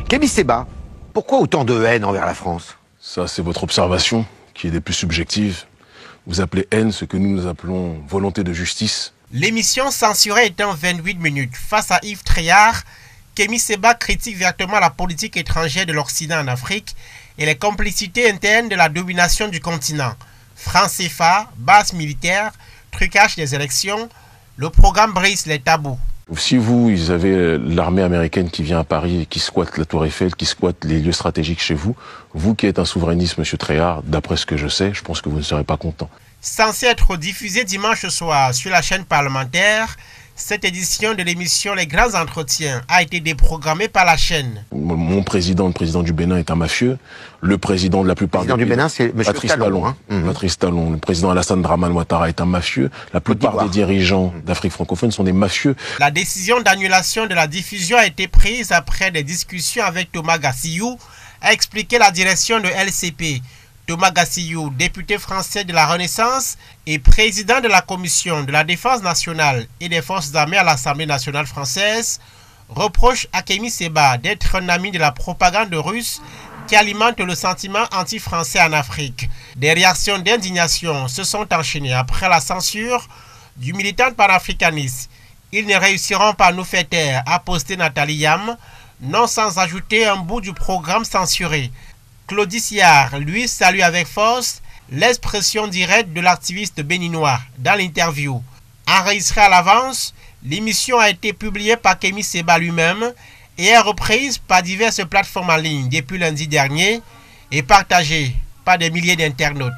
Kémy Séba, pourquoi autant de haine envers la France? Ça, c'est votre observation, qui est des plus subjectives. Vous appelez haine ce que nous appelons volonté de justice. L'émission censurée étant 28 minutes face à Yves Tréhard, Kémy Séba critique vertement la politique étrangère de l'Occident en Afrique et les complicités internes de la domination du continent. Franc CFA, base militaire, trucage des élections, le programme brise les tabous. Si vous avez l'armée américaine qui vient à Paris, qui squatte la Tour Eiffel, qui squatte les lieux stratégiques chez vous, vous qui êtes un souverainiste, monsieur Tréhard, d'après ce que je sais, je pense que vous ne serez pas content. Censé être diffusé dimanche soir sur la chaîne parlementaire, cette édition de l'émission Les Grands Entretiens a été déprogrammée par la chaîne. Mon président, le président du Bénin, est un mafieux. Le président de la plupart des pays... Le président du Bénin, c'est M. Patrice Talon. Patrice Talon. Le président Alassane Draman Ouattara est un mafieux. La plupart des dirigeants d'Afrique francophone sont des mafieux. La décision d'annulation de la diffusion a été prise après des discussions avec Thomas Gassiyou, a expliqué la direction de LCP. Thomas Gassiyou, député français de la Renaissance et président de la Commission de la Défense nationale et des Forces armées à l'Assemblée nationale française, reproche à Kémy Séba d'être un ami de la propagande russe qui alimente le sentiment anti-français en Afrique. Des réactions d'indignation se sont enchaînées après la censure du militant panafricaniste. Ils ne réussiront pas à nous faire taire, a posté Nathalie Yam, non sans ajouter un bout du programme censuré. Claudie Siard, lui, salue avec force l'expression directe de l'activiste béninois dans l'interview. Enregistrée à l'avance, l'émission a été publiée par Kémy Séba lui-même et est reprise par diverses plateformes en ligne depuis lundi dernier et partagée par des milliers d'internautes.